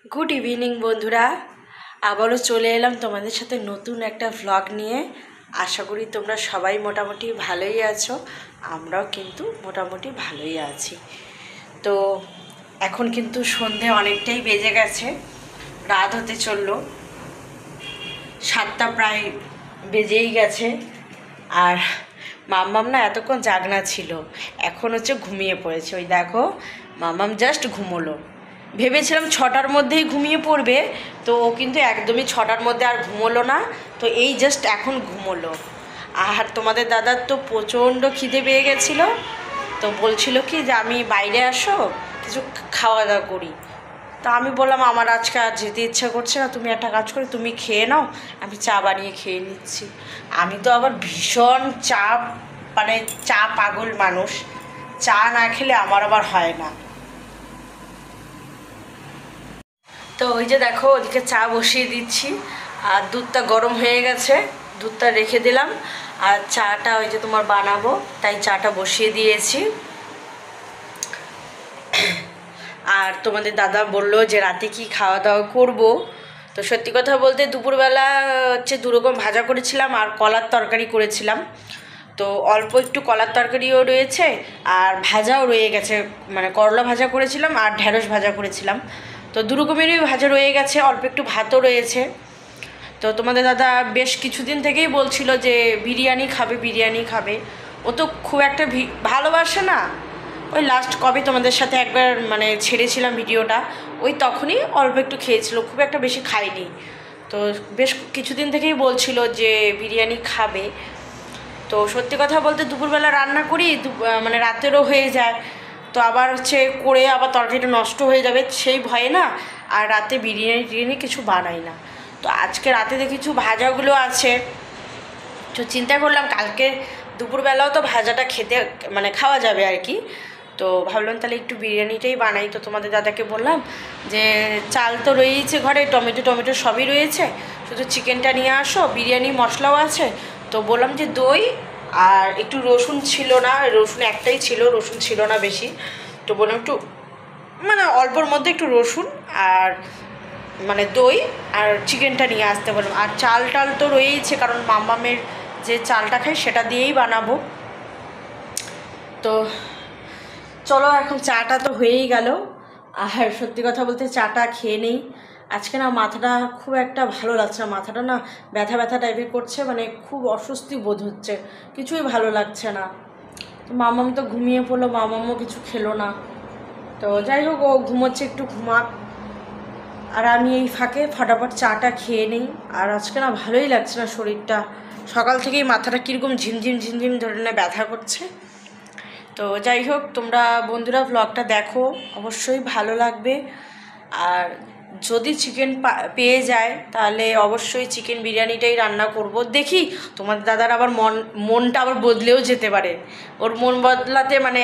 Good evening বন্ধুরা, আবারও চলে এলাম তোমাদের সাথে নতুন একটা ভ্লগ নিয়ে। আশা করি তোমরা সবাই মোটামুটি ভালোই আছো, আমরাও কিন্তু মোটামুটি ভালোই আছি। তো এখন কিন্তু সন্ধে অনেকটাই বেজে গেছে, রাত হতে চললো, 7টা প্রায় বেজেই গেছে। আর মাম্মাম না এতক্ষণ জাগনা ছিল, এখন হচ্ছে ঘুমিয়ে পড়েছে। ওই দেখো মাম্মাম জাস্ট ঘুমোলো। ভেবেছিলাম 6টার মধ্যেই ঘুমিয়ে পড়বে, তো ও কিন্তু একদমই 6টার মধ্যে আর ঘুমোলো না। তো এই জাস্ট এখন ঘুমোলো। আর তোমাদের দাদার তো প্রচণ্ড খিদে পেয়ে গেছিলো, তো বলছিল কি যে আমি বাইরে আসো, কিছু খাওয়া দাওয়া করি। তো আমি বললাম আমার আজকে আর যেতে ইচ্ছা করছে না, তুমি একটা কাজ করে তুমি খেয়ে নাও, আমি চা বানিয়ে খেয়ে নিচ্ছি। আমি তো আবার ভীষণ চা, মানে চা পাগল মানুষ, চা না খেলে আমার আবার হয় না। তো ওই যে দেখো ওদিকে চা বসিয়ে দিচ্ছি, আর দুধটা গরম হয়ে গেছে, দুধটা রেখে দিলাম। আর চাটা ওই যে তোমার বানাবো, তাই চাটা বসিয়ে দিয়েছি। আর তোমাদের দাদা বললো যে রাতে কি খাওয়া দাওয়া করবো। তো সত্যি কথা বলতে দুপুরবেলা হচ্ছে 2 রকম ভাজা করেছিলাম আর কলার তরকারি করেছিলাম। তো অল্প একটু কলার তরকারিও রয়েছে আর ভাজাও রয়ে গেছে, মানে করলা ভাজা করেছিলাম আর ঢেঁড়স ভাজা করেছিলাম। তো 2 রকমেরই ভাজা রয়ে গেছে, অল্প একটু ভাতও রয়েছে। তো তোমাদের দাদা বেশ কিছুদিন থেকেই বলছিল যে বিরিয়ানি খাবে, বিরিয়ানি খাবে। ও তো খুব একটা ভালোবাসে না। ওই লাস্ট কবে তোমাদের সাথে একবার মানে ছেড়েছিলাম ভিডিওটা, ওই তখনই অল্প একটু খেয়েছিল, খুব একটা বেশি খায়নি। তো বেশ কিছুদিন থেকেই বলছিল যে বিরিয়ানি খাবে। তো সত্যি কথা বলতে দুপুরবেলা রান্না করি, মানে রাতেরও হয়ে যায়। তো আবার হচ্ছে করে আবার তরকারিটা নষ্ট হয়ে যাবে সেই ভয়ে না, আর রাতে বিরিয়ানি টিরিয়ানি কিছু বানাই না। তো আজকে রাতে কিছু ভাজাগুলো আছে, তো চিন্তা করলাম কালকে দুপুরবেলাও তো ভাজাটা খেতে মানে খাওয়া যাবে আর কি। তো ভাবলাম তাহলে একটু বিরিয়ানিটাই বানাই। তো তোমাদের দাদাকে বললাম যে চাল তো রয়েছে ঘরে, টমেটো টমেটো সবই রয়েছে, শুধু চিকেনটা নিয়ে আসো, বিরিয়ানি মশলাও আছে। তো বললাম যে দই আর একটু রসুন ছিল না, রসুন একটাই ছিল, রসুন ছিল না বেশি। তো বললাম একটু মানে অল্পর মধ্যে একটু রসুন আর মানে দই আর চিকেনটা নিয়ে আসতে বললাম। আর চাল টাল তো রয়েইছে, কারণ মাম্মামের যে চালটা খাই সেটা দিয়েই বানাবো। তো চলো এখন চাটা তো হয়েই গেল। আর সত্যি কথা বলতে চাটা খেয়ে নেই। আজকে না মাথাটা খুব একটা ভালো লাগছে না, মাথাটা না ব্যথা ব্যথা টাইপের করছে, মানে খুব অস্বস্তি বোধ হচ্ছে, কিছুই ভালো লাগছে না। তো মামাম তো ঘুমিয়ে পড়লো, মামামও কিছু খেলো না। তো যাই হোক, ও ঘুমোচ্ছে, একটু ঘুমাক। আর আমি এই ফাঁকে ফটাফট চাটা খেয়ে নিই। আর আজকে না ভালোই লাগছে না শরীরটা, সকাল থেকেই মাথাটা কীরকম ঝিমঝিম ঝিমঝিম ধরে না ব্যথা করছে। তো যাই হোক, তোমরা বন্ধুরা ব্লগটা দেখো, অবশ্যই ভালো লাগবে। আর যদি চিকেন পেয়ে যায় তাহলে অবশ্যই চিকেন বিরিয়ানিটাই রান্না করব। দেখি তোমাদের দাদার আবার মনটা আবার বদলেও যেতে পারে, ওর মন বদলাতে মানে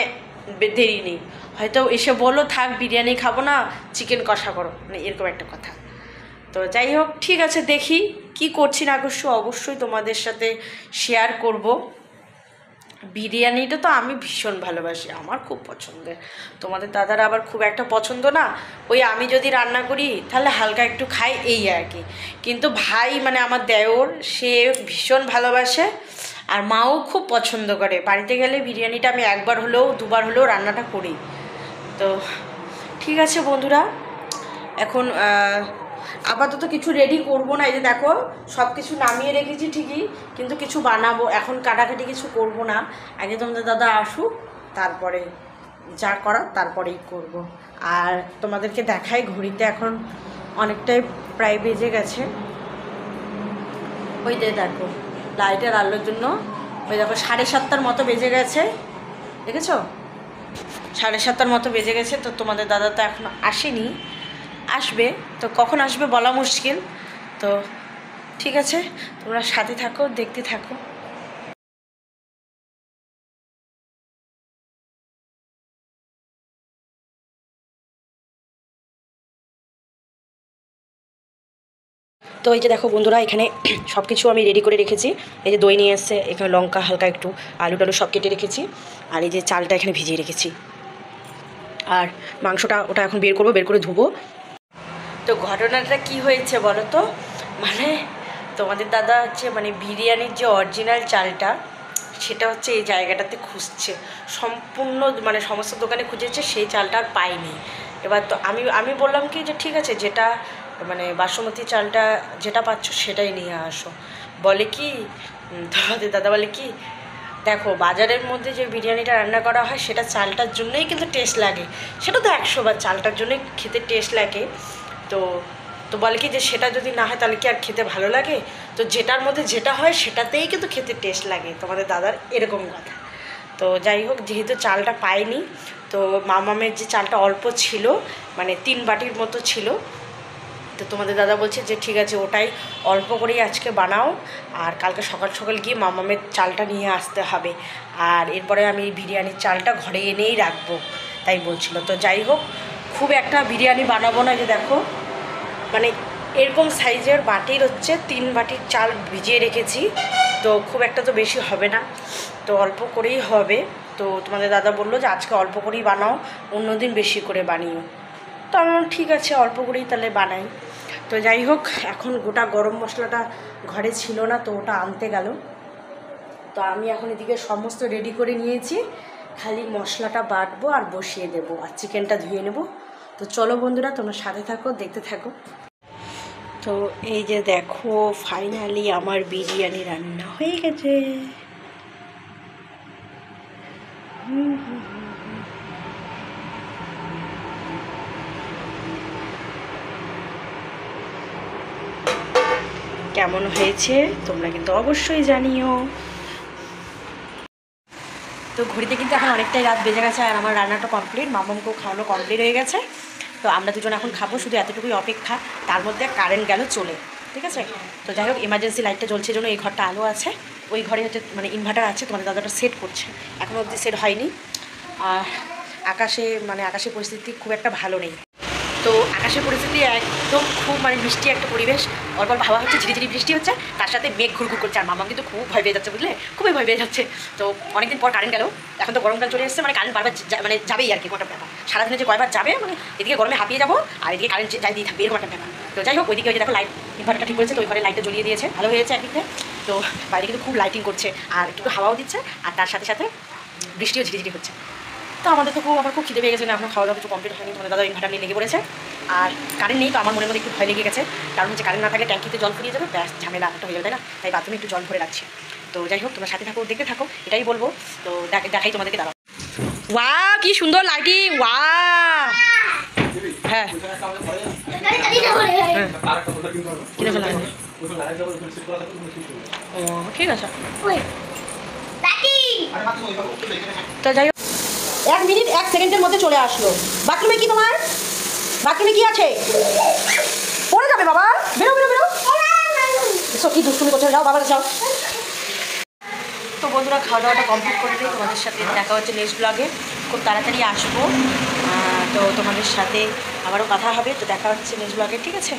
দেরি নেই, হয়তো এসে বলো থাক বিরিয়ানি খাবো না, চিকেন কষা করো, মানে এরকম একটা কথা। তো যাই হোক, ঠিক আছে, দেখি কি করছি না করছি অবশ্যই তোমাদের সাথে শেয়ার করব। বিরিয়ানিটা তো আমি ভীষণ ভালোবাসি, আমার খুব পছন্দের। তোমাদের দাদার আবার খুব একটা পছন্দ না, ওই আমি যদি রান্না করি তাহলে হালকা একটু খাই, এই আর কি। কিন্তু ভাই মানে আমার দেওর, সে ভীষণ ভালোবাসে, আর মাও খুব পছন্দ করে। বাড়িতে গেলে বিরিয়ানিটা আমি একবার হলেও দুবার হলেও রান্নাটা করি। তো ঠিক আছে বন্ধুরা, এখন আপাতত কিছু রেডি করব না। এই যে দেখো সব কিছু নামিয়ে রেখেছি ঠিকই, কিন্তু কিছু বানাবো এখন, কাটাকাটি কিছু করব না। আগে তোমাদের দাদা আসুক, তারপরে যা করার তারপরেই করব। আর তোমাদেরকে দেখাই, ঘড়িতে এখন অনেকটাই প্রায় বেজে গেছে। ওই যে দেখো লাইটের আলোর জন্য, ওই দেখো 7:30টার মতো বেজে গেছে, দেখেছো? 7:30টার মতো বেজে গেছে। তো তোমাদের দাদা তো এখনও আসেনি, আসবে, তো কখন আসবে বলা মুশকিল। তো ঠিক আছে, তোমরা সাথে থাকো, দেখতে থাকো। তো এই যে দেখো বন্ধুরা, এখানে সব কিছু আমি রেডি করে রেখেছি। এই যে দই নিয়ে এসছে, এখানে লঙ্কা হালকা একটু, আলু টালু সব কেটে রেখেছি। আর এই যে চালটা এখানে ভিজিয়ে রেখেছি। আর মাংসটা ওটা এখন বের করবো, বের করে ধুবো। তো ঘটনাটা কি হয়েছে বলো তো, মানে তোমাদের দাদা হচ্ছে মানে বিরিয়ানির যে অরিজিনাল চালটা সেটা হচ্ছে এই জায়গাটাতে খুঁজছে, সম্পূর্ণ মানে সমস্ত দোকানে খুঁজেছে, সেই চালটা আর পাইনি। এবার তো আমি বললাম কি যে ঠিক আছে, যেটা মানে বাসমতি চালটা যেটা পাচ্ছ সেটাই নিয়ে আসো। বলে কি তোমাদের দাদা বলে কি, দেখো বাজারের মধ্যে যে বিরিয়ানিটা রান্না করা হয় সেটা চালটার জন্যই কিন্তু টেস্ট লাগে, সেটা তো 100 বার চালটার জন্যই খেতে টেস্ট লাগে। তো তো বলে কি যে সেটা যদি না হয় তাহলে কি আর খেতে ভালো লাগে, তো যেটার মধ্যে যেটা হয় সেটাতেই কিন্তু খেতে টেস্ট লাগে, তোমাদের দাদার এরকম কথা। তো যাই হোক, যেহেতু চালটা পাইনি, তো মামামের যে চালটা অল্প ছিল মানে 3 বাটির মতো ছিল, তো তোমাদের দাদা বলছে যে ঠিক আছে ওটাই অল্প করেই আজকে বানাও, আর কালকে সকাল সকাল গিয়ে মামামের চালটা নিয়ে আসতে হবে, আর এরপরে আমি বিরিয়ানির চালটা ঘরে এনেই রাখবো, তাই বলছিল। তো যাই হোক, খুব একটা বিরিয়ানি বানাবো না, যে দেখো মানে এরকম সাইজের বাটির হচ্ছে 3 বাটির চাল ভিজিয়ে রেখেছি, তো খুব একটা তো বেশি হবে না, তো অল্প করেই হবে। তো তোমাদের দাদা বললো যে আজকে অল্প করেই বানাও, অন্যদিন বেশি করে বানিও। তো আমি বললাম ঠিক আছে অল্প করেই তাহলে বানাই। তো যাই হোক, এখন গোটা গরম মশলাটা ঘরে ছিল না, তো ওটা আনতে গেল। তো আমি এখন এদিকে সমস্ত রেডি করে নিয়েছি, খালি মশলাটা বাটবো আর বসিয়ে দেবো, আর চিকেনটা ধুয়ে নেব। তো চলো বন্ধুরা, তোমরা সাথে থাকো, দেখতে থাকো। তো এই যে দেখো, ফাইনালি আমার বিরিয়ানি রান্না হয়ে গেছে। কেমন হয়েছে তোমরা কিন্তু অবশ্যই জানিও। তো ঘড়িতে কিন্তু এখন অনেকটাই রাত বেজে গেছে, আর আমার রান্নাটা কমপ্লিট, মামামকেও খাওয়ানো কমপ্লিট হয়ে গেছে। তো আমরা দুজন এখন খাবো, শুধু এতটুকুই অপেক্ষা, তার মধ্যে কারেন্ট গেল চলে, ঠিক আছে। তো যাই হোক, এমার্জেন্সি লাইটটা জ্বলছে জন্য এই ঘরটা আলো আছে, ওই ঘরে হচ্ছে মানে ইনভার্টার আছে, তোমাদের দাদাটা সেট করছে, এখনও অবধি সেট হয়নি। আর আকাশের পরিস্থিতি খুব একটা ভালো নেই। তো আকাশের পরিস্থিতি একদম খুব মানে মিষ্টি একটা পরিবেশ, অল্প অল্প হাওয়া হচ্ছে, ঝিরিঝিরি বৃষ্টি হচ্ছে, তার সাথে মেঘ ঘুরঘুর করছে, আর মামা কিন্তু খুব ভয় পেয়ে যাচ্ছে, বুঝলে, খুবই ভয় পেয়ে যাচ্ছে। তো অনেকদিন পর কারেন্ট গেল, এখন তো গরমকাল চলে এসেছে, মানে কারেন্ট বারবার মানে যাবেই আর কি, কোনটা ব্যাপার, সারাদিনে যে কয়বার যাবে, মানে এদিকে গরমে হাঁপিয়ে যাবো আর এদিকে কারেন্ট যাই দিয়ে থাকবে, এরকম একটা ব্যাপার। তো যাই হোক, ওইদিকে ওই যে দেখো লাইট ইনভার্টারটা ঠিক করেছে, তো ওই ঘরে লাইটটা জ্বলিয়ে দিয়েছে, ভালো হয়েছে একদিকে। তো বাইরে কিন্তু খুব লাইটিং করছে, আর একটু হাওয়াও দিচ্ছে, আর তার সাথে সাথে বৃষ্টিও ঝিরিঝিরি হচ্ছে। তো আমাদের তো আমার খুব খিদে পেয়ে গেছে, না এখন খাওয়া দাওয়া কিছু কমপ্লিট হয়নি, তোমাদের দাদা ইনভার্টার নিয়ে লেগে পড়েছে, আর কারেন্ট নেই, তো আমার মনের মধ্যে একটু ভয় লেগে গেছে, কারণ হচ্ছে কারেন্ট না থাকলে ট্যাঙ্কিতে জল ফুরিয়ে যাবে, ব্যাস ঝামেলা একটা হয়ে যাবে, তাই না, তাই বাথরুমে একটু জল ভরে রাখছি। তো যাই হোক, তোমরা সাথে থাকো, দেখতে থাকো, এটাই বলবো। তো দেখাই তোমাদেরকে, দাঁড়াও। ওয়া কি সুন্দর লাইটিং, ওয়া হ্যাঁ ও ঠিক আছে। তো যাই হোক, 1 মিনিট 1 সেকেন্ডের মধ্যে চলে আসলো। বাথরুমে কি তোমার, বাথরুমে কি আছে, পড়ে যাবে বাবা, বেরো বেরো বেরো, এসব কি দুষ্টুমি করছে, যাও বাবা যাও। তো বন্ধুরা, খাওয়া দাওয়াটা কমপ্লিট করে দিই, তোমাদের সাথে দেখা হচ্ছে নেক্সট ব্লগে, খুব তাড়াতাড়ি আসবো। তো তোমাদের সাথে আবারও কথা হবে, তো দেখা হচ্ছে নেক্সট ব্লগে, ঠিক আছে।